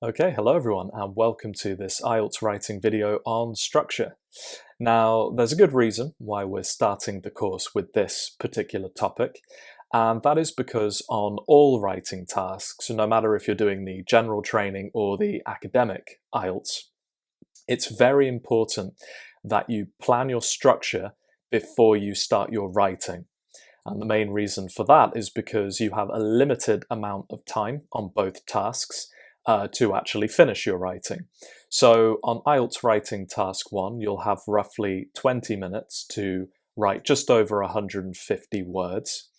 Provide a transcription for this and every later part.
Okay, hello everyone, and welcome to this IELTS writing video on structure. Now, there's a good reason why we're starting the course with this particular topic, and that is because on all writing tasks, no matter if you're doing the general training or the academic IELTS, it's very important that you plan your structure before you start your writing. And the main reason for that is because you have a limited amount of time on both tasks to actually finish your writing. So on IELTS writing task 1, you'll have roughly 20 minutes to write just over 150 words.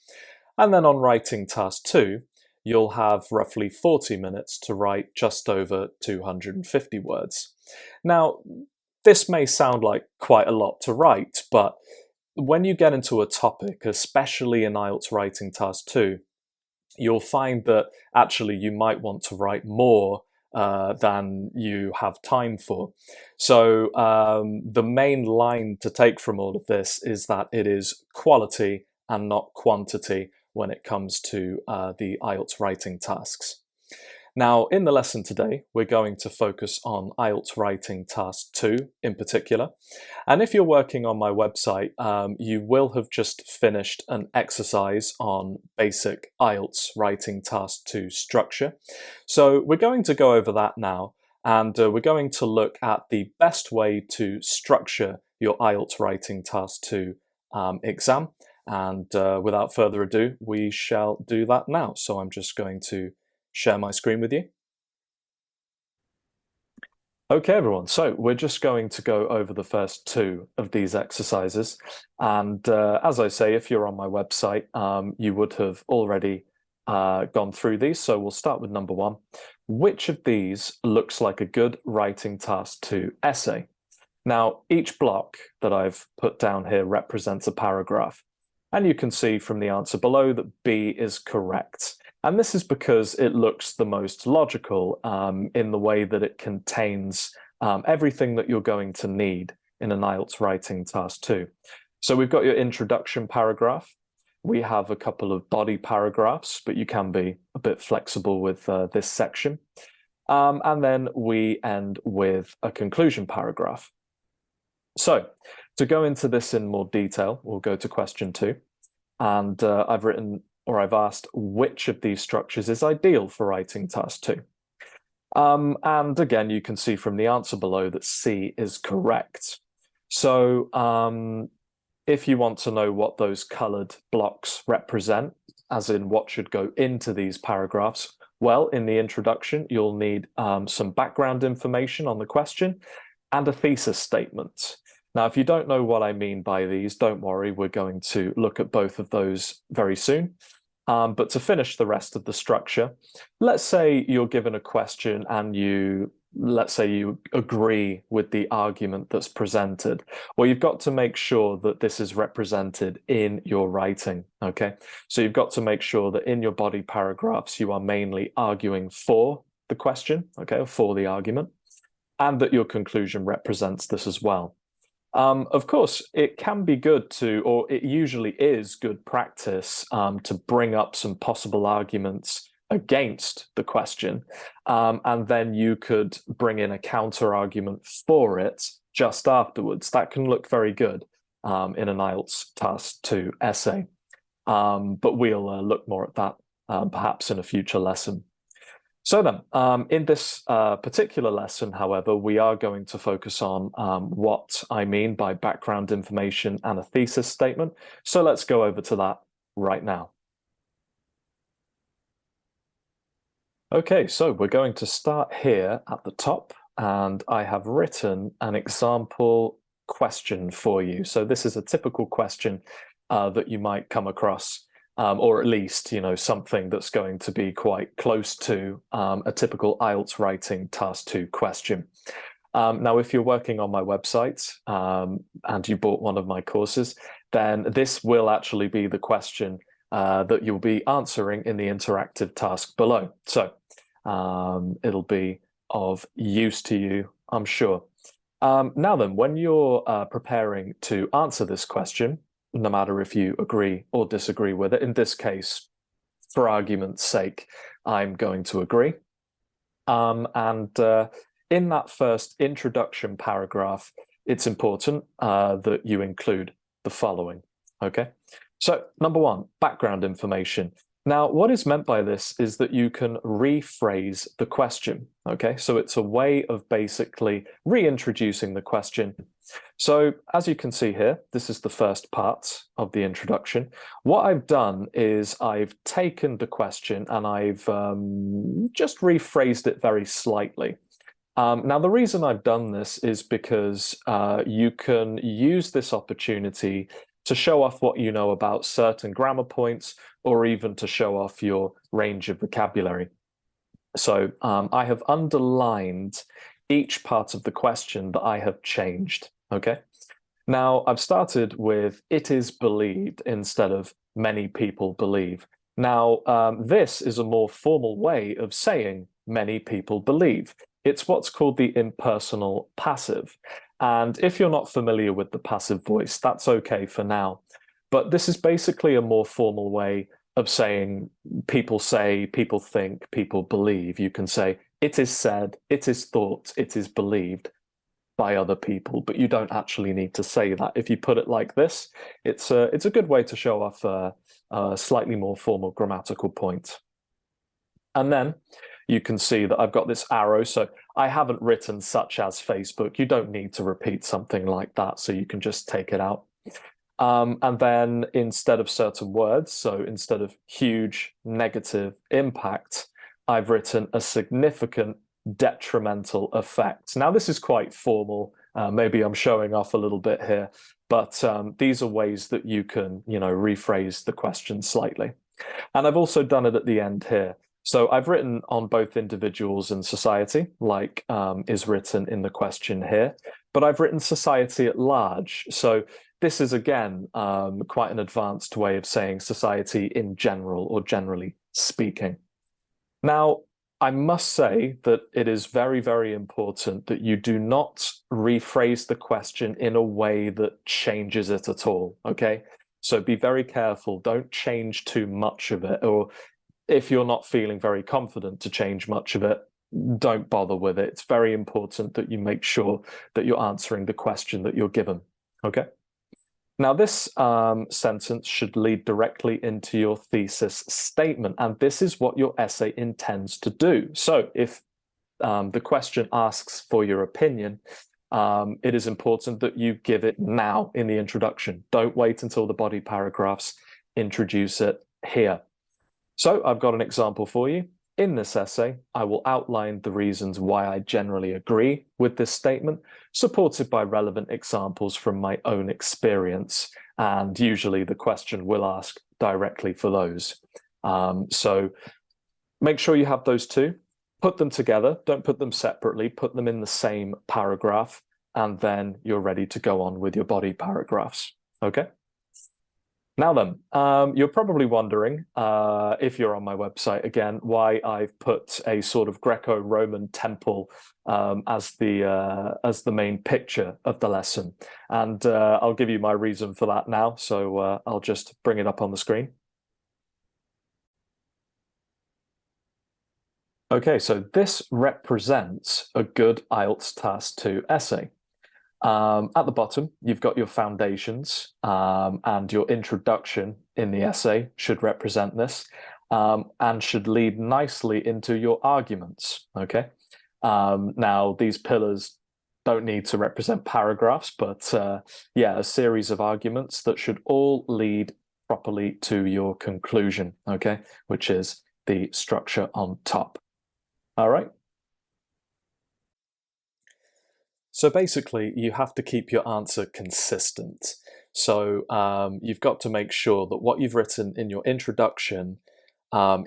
And then on writing task 2, you'll have roughly 40 minutes to write just over 250 words. Now, this may sound like quite a lot to write, but when you get into a topic, especially in IELTS writing task 2, you'll find that actually you might want to write more than you have time for. So the main line to take from all of this is that it is quality and not quantity when it comes to the IELTS writing tasks. Now, in the lesson today, we're going to focus on IELTS writing task 2 in particular. And if you're working on my website, you will have just finished an exercise on basic IELTS writing task 2 structure. So we're going to go over that now, and we're going to look at the best way to structure your IELTS writing task 2 exam. And without further ado, we shall do that now. So I'm just going to share my screen with you. Okay, everyone, so we're just going to go over the first 2 of these exercises. And as I say, if you're on my website, you would have already gone through these. So we'll start with number 1. Which of these looks like a good writing task 2 essay? Now, each block that I've put down here represents a paragraph. And you can see from the answer below that B is correct. And this is because it looks the most logical in the way that it contains everything that you're going to need in an IELTS writing task 2. So we've got your introduction paragraph. We have a couple of body paragraphs, but you can be a bit flexible with this section. And then we end with a conclusion paragraph. So to go into this in more detail, we'll go to question 2. And I've asked which of these structures is ideal for writing task 2. And again, you can see from the answer below that C is correct. So if you want to know what those colored blocks represent, as in what should go into these paragraphs, well, in the introduction, you'll need some background information on the question and a thesis statement. Now, if you don't know what I mean by these, don't worry, we're going to look at both of those very soon. But to finish the rest of the structure, let's say you're given a question and let's say you agree with the argument that's presented. Well, you've got to make sure that this is represented in your writing, okay? So you've got to make sure that in your body paragraphs, you are mainly arguing for the question, okay, for the argument, and that your conclusion represents this as well. Of course, it can be good or it usually is good practice to bring up some possible arguments against the question, and then you could bring in a counter argument for it just afterwards. That can look very good in an IELTS task 2 essay, but we'll look more at that perhaps in a future lesson. So then, in this particular lesson, however, we are going to focus on what I mean by background information and a thesis statement. So let's go over to that right now. Okay, so we're going to start here at the top, and I have written an example question for you. So this is a typical question that you might come across. Or at least, something that's going to be quite close to a typical IELTS writing task 2 question. Now, if you're working on my website and you bought one of my courses, then this will actually be the question that you'll be answering in the interactive task below. So it'll be of use to you, I'm sure. Now then, when you're preparing to answer this question, no matter if you agree or disagree with it. In this case, for argument's sake, I'm going to agree. And in that first introduction paragraph, it's important that you include the following. Okay, so number one, background information. Now, what is meant by this is that you can rephrase the question. Okay, so it's a way of basically reintroducing the question. So as you can see here, this is the first part of the introduction. What I've done is I've taken the question and I've just rephrased it very slightly. Now, the reason I've done this is because you can use this opportunity to show off what you know about certain grammar points, or even to show off your range of vocabulary. So I have underlined each part of the question that I have changed, okay? Now, I've started with "it is believed" instead of "many people believe." Now, this is a more formal way of saying "many people believe." It's what's called the impersonal passive. And if you're not familiar with the passive voice, that's okay for now. But this is basically a more formal way of saying people say, people think, people believe. You can say "it is said," "it is thought," "it is believed" by other people, but you don't actually need to say that. If you put it like this, it's a good way to show off a slightly more formal grammatical point. And then you can see that I've got this arrow, so I haven't written "such as Facebook." You don't need to repeat something like that, so you can just take it out. And then instead of certain words, so instead of "huge negative impact," I've written "a significant detrimental effect." Now, this is quite formal. Maybe I'm showing off a little bit here, but these are ways that you can, rephrase the question slightly. And I've also done it at the end here. So I've written on both individuals and society, like is written in the question here, but I've written society at large. So this is, again, quite an advanced way of saying society in general, or generally speaking. Now, I must say that it is very, very important that you do not rephrase the question in a way that changes it at all, okay? So be very careful. Don't change too much of it, or if you're not feeling very confident to change much of it, don't bother with it. It's very important that you make sure that you're answering the question that you're given, okay? Now, this sentence should lead directly into your thesis statement, and this is what your essay intends to do. So if the question asks for your opinion, it is important that you give it now in the introduction. Don't wait until the body paragraphs. Introduce it here. So I've got an example for you. In this essay, I will outline the reasons why I generally agree with this statement, supported by relevant examples from my own experience. And usually the question will ask directly for those. So make sure you have those two. Put them together. Don't put them separately. Put them in the same paragraph, and then you're ready to go on with your body paragraphs. Okay? Now then, you're probably wondering, if you're on my website again, why I've put a sort of Greco-Roman temple as the main picture of the lesson. And I'll give you my reason for that now. So I'll just bring it up on the screen. Okay, so this represents a good IELTS Task 2 essay. At the bottom, you've got your foundations, and your introduction in the essay should represent this, and should lead nicely into your arguments, okay? Now, these pillars don't need to represent paragraphs, but yeah, a series of arguments that should all lead properly to your conclusion, okay? Which is the structure on top. All right? So basically, you have to keep your answer consistent. So you've got to make sure that what you've written in your introduction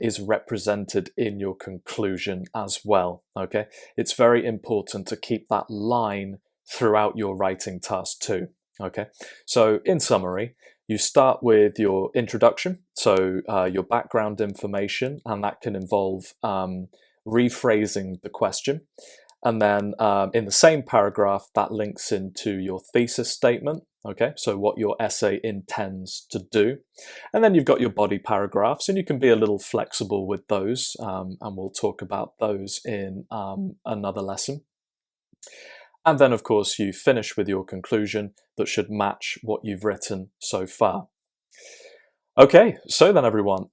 is represented in your conclusion as well, okay? It's very important to keep that line throughout your writing task too, okay? So in summary, you start with your introduction, so your background information, and that can involve rephrasing the question. And then in the same paragraph, that links into your thesis statement. Okay, so what your essay intends to do. And then you've got your body paragraphs, and you can be a little flexible with those, and we'll talk about those in another lesson. And then, of course, you finish with your conclusion that should match what you've written so far. Okay, so then everyone,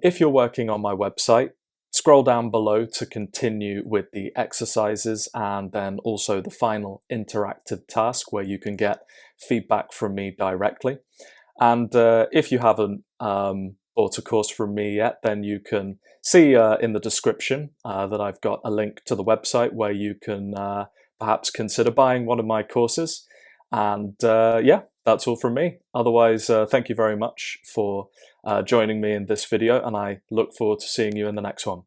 if you're working on my website, scroll down below to continue with the exercises and then also the final interactive task where you can get feedback from me directly. And if you haven't bought a course from me yet, then you can see in the description that I've got a link to the website where you can perhaps consider buying one of my courses. And yeah, that's all from me. Otherwise, thank you very much for joining me in this video, and I look forward to seeing you in the next one.